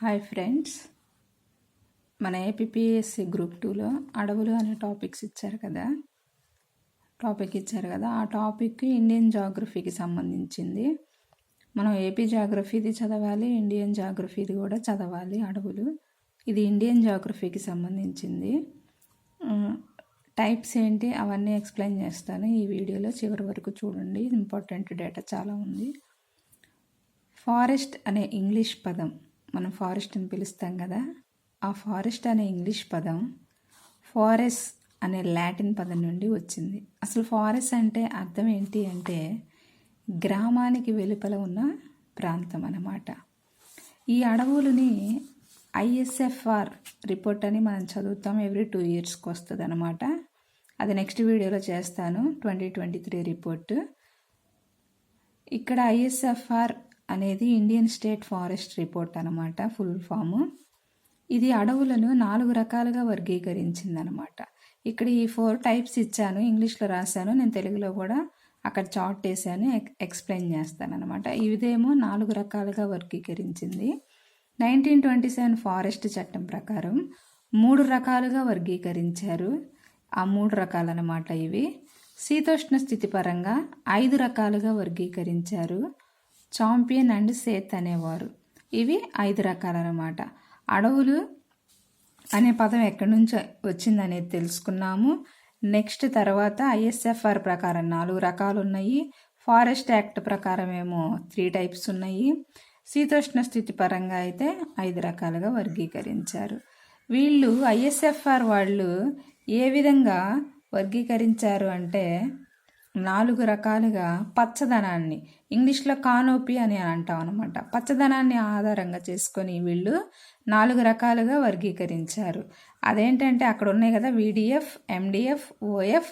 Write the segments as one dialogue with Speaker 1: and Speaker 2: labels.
Speaker 1: Hi friends, మన APSC group 2లో అడవులు అనే టాపిక్ ఇచ్చారు కదా. ఆ టాపిక్ ఇండియన్ జాగ్రఫీకి సంబంధించింది. మనం ఏపీ జాగ్రఫీది చదవాలి, ఇండియన్ జాగ్రఫీది కూడా చదవాలి. అడవులు ఇది ఇండియన్ జాగ్రఫీకి సంబంధించింది. టైప్స్ ఏంటి అవన్నీ ఎక్స్ప్లెయిన్ చేస్తాను ఈ వీడియోలో. చివరి వరకు చూడండి, ఇంపార్టెంట్ డేటా చాలా ఉంది. ఫారెస్ట్ అనే ఇంగ్లీష్ పదం, మనం ఫారెస్ట్ అని పిలుస్తాం కదా, ఆ ఫారెస్ట్ అనే ఇంగ్లీష్ పదం ఫారెస్ట్ అనే లాటిన్ పదం నుండి వచ్చింది. అసలు ఫారెస్ట్ అంటే అర్థం ఏంటి అంటే గ్రామానికి వెలుపల ఉన్న ప్రాంతం అన్నమాట. ఈ అడవులని ISFR రిపోర్ట్ అని మనం చదువుతాం, ఎవ్రీ 2 yearsకి వస్తుంది అనమాట. అది నెక్స్ట్ వీడియోలో చేస్తాను, 2023 రిపోర్టు. ఇక్కడ ISFR అనేది ఇండియన్ స్టేట్ ఫారెస్ట్ రిపోర్ట్ అనమాట, ఫుల్ ఫాము. ఇది అడవులను 4 రకాలుగా వర్గీకరించిందనమాట. ఇక్కడ ఈ 4 టైప్స్ ఇచ్చాను, ఇంగ్లీష్లో రాశాను, నేను తెలుగులో కూడా అక్కడ చార్ట్ వేసాను, ఎక్స్ప్లెయిన్ చేస్తాను అనమాట. ఇదేమో 4 రకాలుగా వర్గీకరించింది. 1927 ఫారెస్ట్ చట్టం ప్రకారం 3 రకాలుగా వర్గీకరించారు. ఆ 3 రకాలన్నమాట ఇవి. శీతోష్ణ స్థితి పరంగా 5 రకాలుగా వర్గీకరించారు. చాంపియన్ అండ్ సేత్ అనేవారు. ఇవి 5 రకాలన్నమాట. అడవులు అనే పదం ఎక్కడి నుంచి వచ్చిందనేది తెలుసుకున్నాము. నెక్స్ట్ తర్వాత ISFR ప్రకారం 4 రకాలు ఉన్నాయి. ఫారెస్ట్ యాక్ట్ ప్రకారం ఏమో 3 టైప్స్ ఉన్నాయి. శీతోష్ణ స్థితి పరంగా అయితే 5 రకాలుగా వర్గీకరించారు. వీళ్ళు ISFR వాళ్ళు ఏ విధంగా వర్గీకరించారు అంటే 4 రకాలుగా పచ్చదనాన్ని, ఇంగ్లీష్లో కానోపీ అని అంటాం అనమాట. పచ్చదనాన్ని ఆధారంగా చేసుకొని వీళ్ళు 4 రకాలుగా వర్గీకరించారు. అదేంటంటే అక్కడ ఉన్నాయి కదా, VDF, MDF, OF,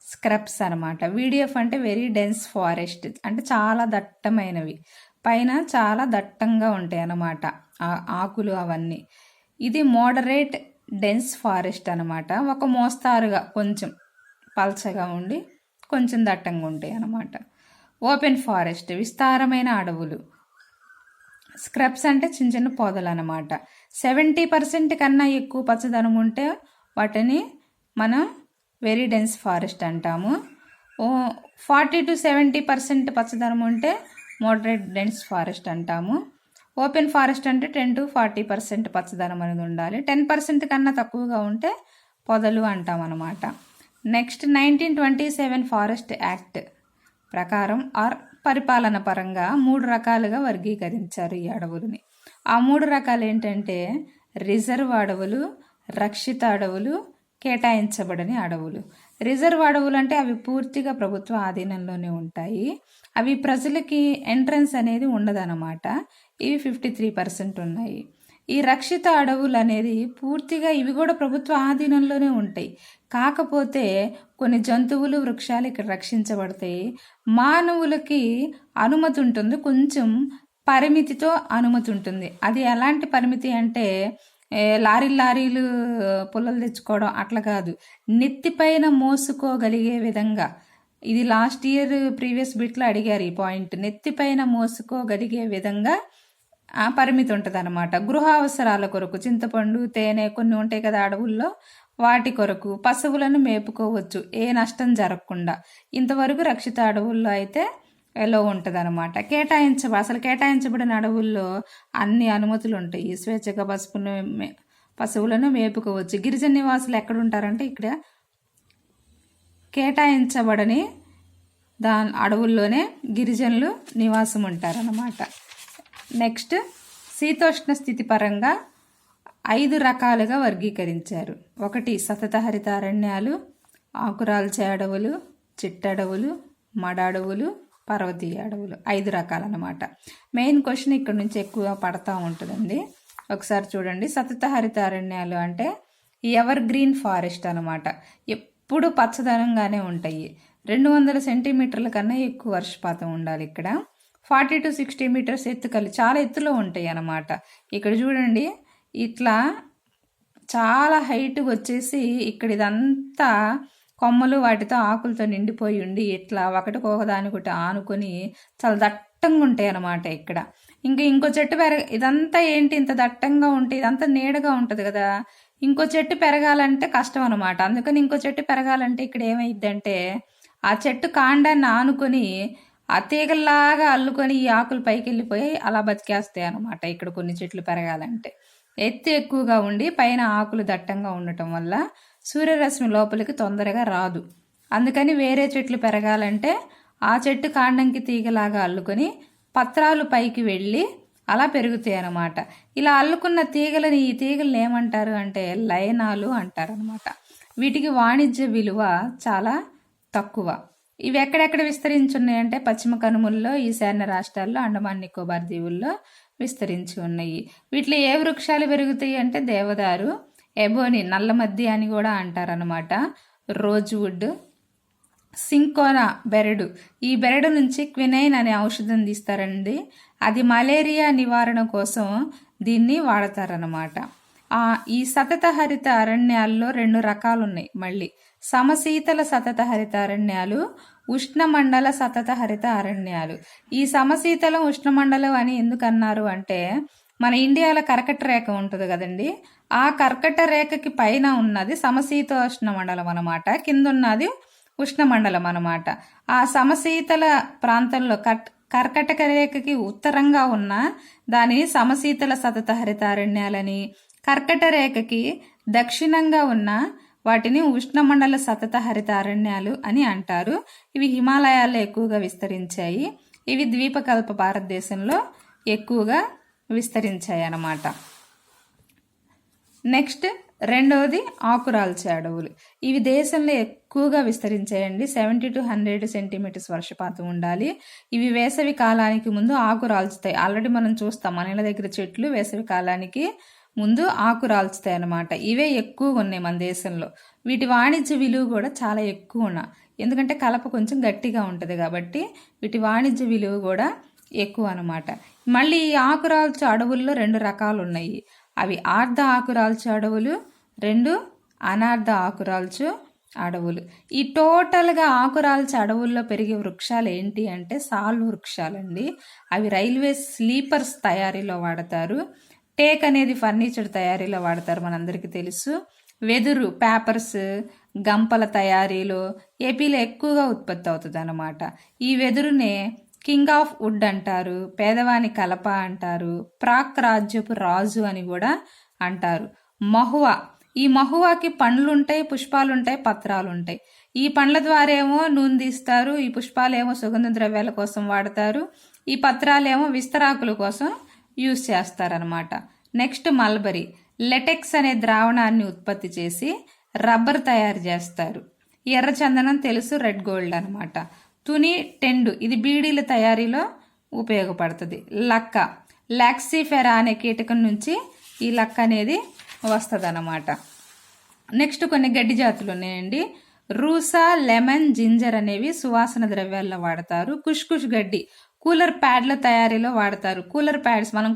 Speaker 1: స్క్రబ్స్ అనమాట. VDF అంటే వెరీ డెన్స్ ఫారెస్ట్, అంటే చాలా దట్టమైనవి, పైన చాలా దట్టంగా ఉంటాయి అన్నమాట ఆకులు అవన్నీ. ఇది మోడరేట్ డెన్స్ ఫారెస్ట్ అనమాట, ఒక మోస్తారుగా కొంచెం పల్చగా ఉండి కొంచెం దట్టంగా ఉంటాయి అన్నమాట. ఓపెన్ ఫారెస్ట్ విస్తారమైన అడవులు. స్క్రబ్స్ అంటే చిన్న చిన్న పొదలు అనమాట. 70% కన్నా ఎక్కువ పచ్చదనం ఉంటే వాటిని మనం వెరీ డెన్స్ ఫారెస్ట్ అంటాము. 40 to 70% పచ్చదనం ఉంటే మోడరేట్ డెన్స్ ఫారెస్ట్ అంటాము. ఓపెన్ ఫారెస్ట్ అంటే 10 to 40% పచ్చదనం అనేది ఉండాలి. 10% కన్నా తక్కువగా ఉంటే పొదలు అంటాం అన్నమాట. నెక్స్ట్ 1927 ఫారెస్ట్ యాక్ట్ ప్రకారం పరిపాలన పరంగా 3 రకాలుగా వర్గీకరించారు ఈ అడవులని. ఆ 3 రకాలు ఏంటంటే రిజర్వ్ అడవులు, రక్షిత అడవులు, కేటాయించబడని అడవులు. రిజర్వ్ అడవులు అంటే అవి పూర్తిగా ప్రభుత్వ ఆధీనంలోనే ఉంటాయి. అవి ప్రజలకి ఎంట్రన్స్ అనేది ఉండదన్నమాట. ఇవి 53% ఉన్నాయి. ఈ రక్షిత అడవులు అనేది పూర్తిగా ఇవి కూడా ప్రభుత్వ ఆధీనంలోనే ఉంటాయి. కాకపోతే కొన్ని జంతువులు, వృక్షాలు ఇక్కడ రక్షించబడతాయి. మానవులకి అనుమతి ఉంటుంది, కొంచెం పరిమితితో అనుమతి ఉంటుంది. అది ఎలాంటి పరిమితి అంటే లారీలు పుల్లలు తెచ్చుకోవడం అట్లా కాదు, నెత్తిపైన మోసుకోగలిగే విధంగా. ఇది లాస్ట్ ఇయర్ ప్రీవియస్ బిట్లో అడిగారు ఈ పాయింట్. నెత్తిపైన మోసుకోగలిగే విధంగా పరిమితి ఉంటుంది అనమాట. గృహ అవసరాల కొరకు చింతపండు, తేనె కొన్ని ఉంటాయి కదా అడవుల్లో, వాటి కొరకు పశువులను మేపుకోవచ్చు ఏ నష్టం జరగకుండా. ఇంతవరకు రక్షిత అడవుల్లో అయితే ఎలా ఉంటుంది అనమాట. అసలు కేటాయించబడిన అడవుల్లో అన్ని అనుమతులు ఉంటాయి. స్వేచ్ఛగా పశువులను మేపుకోవచ్చు. గిరిజన నివాసులు ఎక్కడ ఉంటారంటే ఇక్కడ కేటాయించబడని అడవుల్లోనే గిరిజనులు నివాసం ఉంటారన్నమాట. నెక్స్ట్ శీతోష్ణ స్థితి పరంగా 5 రకాలుగా వర్గీకరించారు. 1 సతత హరిత అరణ్యాలు, ఆకురాల్చే అడవులు, చిట్టడవులు, మడ అడవులు, పర్వతీయ అడవులు. 5 రకాలన్నమాట. మెయిన్ క్వశ్చన్ ఇక్కడ నుంచి ఎక్కువ పడతా ఉంటుందండి. ఒకసారి చూడండి. సతత హరిత అరణ్యాలు అంటే ఎవర్ గ్రీన్ ఫారెస్ట్ అనమాట. ఎప్పుడు పచ్చదనంగానే ఉంటాయి. 200 సెంటీమీటర్ల కన్నా ఎక్కువ వర్షపాతం ఉండాలి ఇక్కడ. 40 to 60 meters ఎత్తుకలు, చాలా ఎత్తులో ఉంటాయి అన్నమాట. ఇక్కడ చూడండి, ఇట్లా చాలా హైట్గా వచ్చేసి ఇక్కడ ఇదంతా కొమ్మలు వాటితో ఆకులతో నిండిపోయి ఉండి ఇట్లా ఒకదానికొకటి ఆనుకొని చాలా దట్టంగా ఉంటాయి అన్నమాట. ఇక్కడ ఇంకో చెట్టు ఇదంతా ఏంటి ఇంత దట్టంగా ఉంటే ఇదంతా నీడగా ఉంటుంది కదా, ఇంకో చెట్టు పెరగాలంటే కష్టం అనమాట. అందుకని ఇంకో చెట్టు పెరగాలంటే ఇక్కడ ఏమైద్దంటే ఆ చెట్టు కాండాన్ని ఆనుకొని ఆ తీగల్లాగా అల్లుకొని ఈ ఆకులు పైకి వెళ్ళిపోయి అలా బతికేస్తాయి అనమాట. ఇక్కడ కొన్ని చెట్లు పెరగాలంటే ఎత్తు ఎక్కువగా ఉండి పైన ఆకులు దట్టంగా ఉండటం వల్ల సూర్యరశ్మి లోపలికి తొందరగా రాదు. అందుకని వేరే చెట్లు పెరగాలంటే ఆ చెట్టు కాండంకి తీగలాగా అల్లుకొని పత్రాలు పైకి వెళ్ళి అలా పెరుగుతాయి అన్నమాట. ఇలా అల్లుకున్న తీగలని ఈ తీగలను ఏమంటారు అంటే లయనాలు అంటారు అనమాట. వీటికి వాణిజ్య విలువ చాలా తక్కువ. ఇవి ఎక్కడెక్కడ విస్తరించున్నాయంటే పశ్చిమ కనుమల్లో, ఈశాన్య రాష్ట్రాల్లో, అండమాన్ నికోబార్ దీవుల్లో విస్తరించి ఉన్నాయి. వీటిలో ఏ వృక్షాలు పెరుగుతాయి అంటే దేవదారు, ఎబోని, నల్లమద్ది అని కూడా అంటారనమాట, రోజ్వుడ్, సింకోనా బెరడు. ఈ బెరడు నుంచి క్వినైన్ అనే ఔషధం తీస్తారండి. అది మలేరియా నివారణ కోసం దీన్ని వాడతారనమాట. ఈ సతత హరిత అరణ్యాల్లో 2 రకాలు ఉన్నాయి. మళ్ళీ సమశీతల సతత హరిత అరణ్యాలు, ఉష్ణమండల సతత హరిత అరణ్యాలు. ఈ సమశీతలం ఉష్ణమండలం అని ఎందుకు అన్నారు అంటే మన ఇండియాలో కర్కట రేఖ ఉంటుంది కదండి, ఆ కర్కట రేఖకి పైన ఉన్నది సమశీతోష్ణ మండలం అనమాట, కింద ఉన్నది ఉష్ణమండలం అనమాట. ఆ సమశీతల ప్రాంతంలో కర్కటక రేఖకి ఉత్తరంగా ఉన్న దానిని సమశీతల సతత హరితారణ్యాలని, కర్కట రేఖకి దక్షిణంగా ఉన్న వాటిని ఉష్ణమండల సతత హరితారణ్యాలు అని అంటారు. ఇవి హిమాలయాల్లో ఎక్కువగా విస్తరించాయి. ఇవి ద్వీపకల్ప భారతదేశంలో ఎక్కువగా విస్తరించాయి అన్నమాట. నెక్స్ట్ రెండవది ఆకురాల్చే అడవులు. ఇవి దేశంలో ఎక్కువగా విస్తరించాయండి. 70 to 100 సెంటీమీటర్స్ వర్షపాతం ఉండాలి. ఇవి వేసవి కాలానికి ముందు ఆకు రాల్చుతాయి. ఆల్రెడీ మనం చూస్తాం మన ఇళ్ళ దగ్గర చెట్లు వేసవి కాలానికి ముందు ఆకు రాల్చుతాయి అన్నమాట. ఇవే ఎక్కువగా ఉన్నాయి మన దేశంలో. వీటి వాణిజ్య విలువ కూడా చాలా ఎక్కువ ఉన్నాయి. ఎందుకంటే కలప కొంచెం గట్టిగా ఉంటుంది కాబట్టి వీటి వాణిజ్య విలువ కూడా ఎక్కువ అన్నమాట. మళ్ళీ ఈ ఆకురాల్చే అడవుల్లో 2 రకాలు ఉన్నాయి. అవి ఆర్ధ ఆకురాల్చే అడవులు, 2 అనార్ధ ఆకురాల్చు అడవులు. ఈ టోటల్గా ఆకురాల్చే అడవుల్లో పెరిగే వృక్షాలు ఏంటి అంటే సాల్వ వృక్షాలండి. అవి రైల్వే స్లీపర్స్ తయారీలో వాడతారు. టేక్ అనేది ఫర్నిచర్ తయారీలో వాడతారు, మనందరికీ తెలుసు. వెదురు పేపర్స్, గంపల తయారీలో ఏపీలో ఎక్కువగా ఉత్పత్తి అవుతుంది అన్నమాట. ఈ వెదురునే కింగ్ ఆఫ్ వుడ్ అంటారు, పేదవాని కలప అంటారు, ప్రాక్ రాజ్యపు రాజు అని కూడా అంటారు. మహువా, ఈ మహువాకి పండ్లుంటాయి, పుష్పాలుంటాయి, పత్రాలుంటాయి. ఈ పండ్ల ద్వారా ఏమో నూనె తీస్తారు, ఈ పుష్పాలేమో సుగంధ ద్రవ్యాల కోసం వాడతారు, ఈ పత్రాలేమో విస్తరాకుల కోసం యూజ్ చేస్తారనమాట. నెక్స్ట్ మల్బరీ, లెటెక్స్ అనే ద్రావణాన్ని ఉత్పత్తి చేసి రబ్బర్ తయారు చేస్తారు. ఎర్రచందనం తెలుసు, రెడ్ గోల్డ్ అనమాట. తుని, టెండు, ఇది బీడీల తయారీలో ఉపయోగపడుతుంది. లక్క, లాక్సిఫెరా అనే కీటకం నుంచి ఈ లక్క అనేది వస్తుంది అన్నమాట. నెక్స్ట్ కొన్ని గడ్డి జాతులు ఉన్నాయండి. రూసా, లెమన్, జింజర్ అనేవి సువాసన ద్రవ్యాల్లో వాడతారు. కుష్ గడ్డి కూలర్ ప్యాడ్ల తయారీలో వాడతారు. కూలర్ ప్యాడ్స్ మనం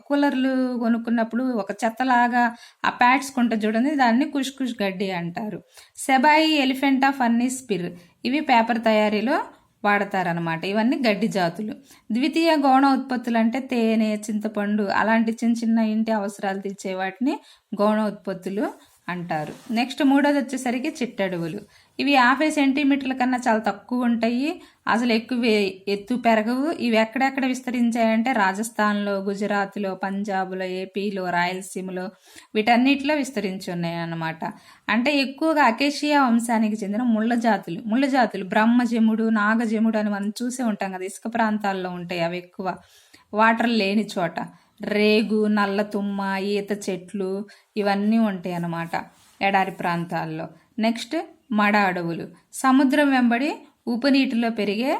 Speaker 1: కూలర్లు కొనుక్కున్నప్పుడు ఒక చెత్తలాగా ఆ ప్యాడ్స్ కొంట చూడండి, దాన్ని కుష్ గడ్డి అంటారు. సెబాయి, ఎలిఫెంటా, ఫర్నిస్, పిర్, ఇవి పేపర్ తయారీలో వాడతారనమాట. ఇవన్నీ గడ్డి జాతులు. ద్వితీయ గౌణ ఉత్పత్తులు అంటే తేనె, చింతపండు అలాంటి చిన్న ఇంటి అవసరాలు తీర్చే వాటిని గౌణ ఉత్పత్తులు అంటారు. నెక్స్ట్ మూడోది వచ్చేసరికి చిట్టడవులు. ఇవి 50 సెంటీమీటర్ల కన్నా చాలా తక్కువ ఉంటాయి, అసలు ఎక్కువ ఎత్తు పెరగవు. ఇవి ఎక్కడెక్కడ విస్తరించాయంటే రాజస్థాన్లో, గుజరాత్లో, పంజాబ్లో, ఏపీలో, రాయలసీమలో వీటన్నిటిలో విస్తరించి ఉన్నాయి అన్నమాట. అంటే ఎక్కువగా అకేషియా వంశానికి చెందిన ముళ్ళ జాతులు బ్రహ్మజముడు, నాగజముడు అని మనం చూసే ఉంటాం కదా, ఇసుక ప్రాంతాల్లో ఉంటాయి అవి ఎక్కువ, వాటర్ లేని చోట. రేగు, నల్ల తుమ్మ, ఈత చెట్లు ఇవన్నీ ఉంటాయి అన్నమాట ఎడారి ప్రాంతాల్లో. నెక్స్ట్ మడ అడవులు, సముద్రం వెంబడి ఉపనీటిలో పెరిగే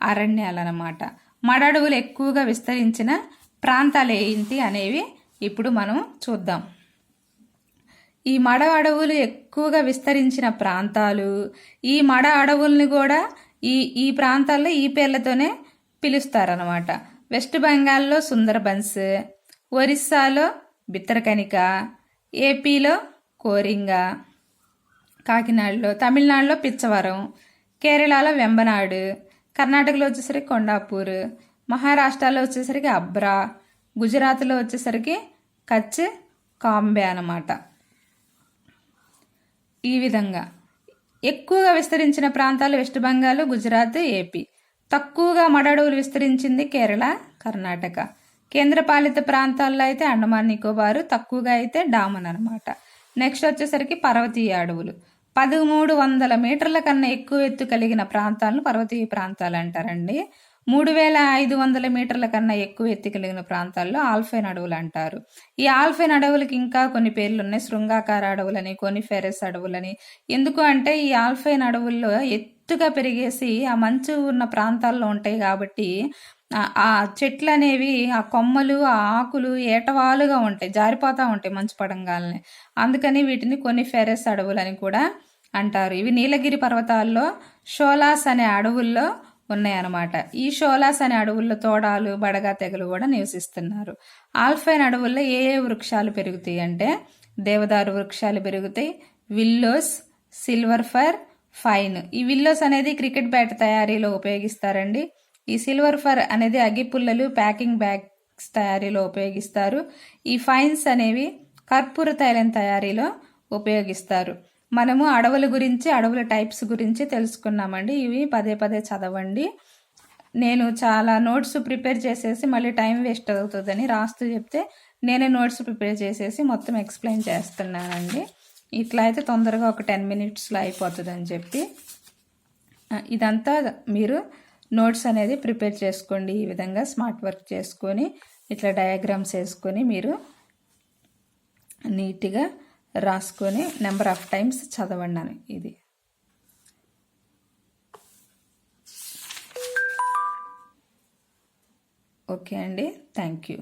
Speaker 1: అరణ్యాలన్నమాట. మడ అడవులు ఎక్కువగా విస్తరించిన ప్రాంతాలు ఏంటి అనేవి ఇప్పుడు మనం చూద్దాం. ఈ మడ అడవులు ఎక్కువగా విస్తరించిన ప్రాంతాలు, ఈ మడ అడవుల్ని కూడా ఈ ప్రాంతాల్లో ఈ పేర్లతోనే పిలుస్తారనమాట. వెస్ట్ బెంగాల్లో సుందర్బన్స్, ఒరిస్సాలో బిత్తరకనిక, ఏపీలో కోరింగ, కాకినాడలో, తమిళనాడులో పిచ్చవరం, కేరళలో వెంబనాడు, కర్ణాటకలో వచ్చేసరికి కొండాపూర్, మహారాష్ట్రలో వచ్చేసరికి అబ్రా, గుజరాత్లో వచ్చేసరికి కచ్ కాంబే అన్నమాట. ఈ విధంగా ఎక్కువగా విస్తరించిన ప్రాంతాలు వెస్ట్ బెంగాల్, గుజరాత్, ఏపీ. తక్కువగా మడడువులు విస్తరించింది కేరళ, కర్ణాటక. కేంద్రపాలిత ప్రాంతాల్లో అయితే అండమాన్ నికోబారు, తక్కువగా అయితే డామన్ అనమాట. నెక్స్ట్ వచ్చేసరికి పర్వతీయ అడవులు. 1300 మీటర్ల కన్నా ఎక్కువ ఎత్తు కలిగిన ప్రాంతాలను పర్వతీయ ప్రాంతాలు అంటారండి. 3500 మీటర్ల కన్నా ఎక్కువ ఎత్తు కలిగిన ప్రాంతాల్లో ఆల్పైన్ అడవులు అంటారు. ఈ ఆల్పైన్ అడవులకి ఇంకా కొన్ని పేర్లు ఉన్నాయి. శృంగాకార అడవులని, కోనిఫెరస్ అడవులని. ఎందుకు అంటే ఈ ఆల్పైన్ అడవుల్లో ఎత్తుగా పెరిగేసి ఆ మంచు ఉన్న ప్రాంతాల్లో ఉంటాయి కాబట్టి ఆ చెట్లు అనేవి, ఆ కొమ్మలు, ఆ ఆకులు ఏటవాలుగా ఉంటాయి, జారిపోతూ ఉంటాయి మంచు పడంగాల్ని. అందుకని వీటిని కోనిఫెరస్ అడవులని కూడా అంటారు. ఇవి నీలగిరి పర్వతాల్లో షోలాస్ అనే అడవుల్లో ఉన్నాయన్నమాట. ఈ షోలాస్ అనే అడవుల్లో తోడాలు, బడగా తెగలు కూడా నివసిస్తున్నారు. ఆల్పైన్ అడవుల్లో ఏ ఏ వృక్షాలు పెరుగుతాయి అంటే దేవదారు వృక్షాలు పెరుగుతాయి, విల్లోస్, సిల్వర్ ఫర్, ఫైన్. ఈ విల్లోస్ అనేది క్రికెట్ బ్యాట్ తయారీలో ఉపయోగిస్తారండి. ఈ సిల్వర్ ఫర్ అనేది అగ్గిపుల్లలు, ప్యాకింగ్ బ్యాగ్స్ తయారీలో ఉపయోగిస్తారు. ఈ ఫైన్స్ అనేవి కర్పూర తైలం తయారీలో ఉపయోగిస్తారు. మనము అడవుల గురించి, అడవుల టైప్స్ గురించి తెలుసుకున్నామండి. ఇవి పదే పదే చదవండి. నేను చాలా నోట్స్ ప్రిపేర్ చేసేసి మళ్ళీ టైం వేస్ట్ అవుతుందని రాస్తూ చెప్తే నేనే నోట్స్ ప్రిపేర్ చేసేసి మొత్తం ఎక్స్ప్లెయిన్ చేస్తున్నానండి. ఇట్లా అయితే తొందరగా ఒక 10 minutesలో అయిపోతుందని చెప్పి ఇదంతా మీరు నోట్స్ అనేది ప్రిపేర్ చేసుకోండి. ఈ విధంగా స్మార్ట్ వర్క్ చేసుకొని ఇట్లా డయాగ్రామ్స్ వేసుకొని మీరు నీట్గా రాసుకొని నెంబర్ ఆఫ్ టైమ్స్ చదవండి. ఇది ఓకే అండి. Thank you.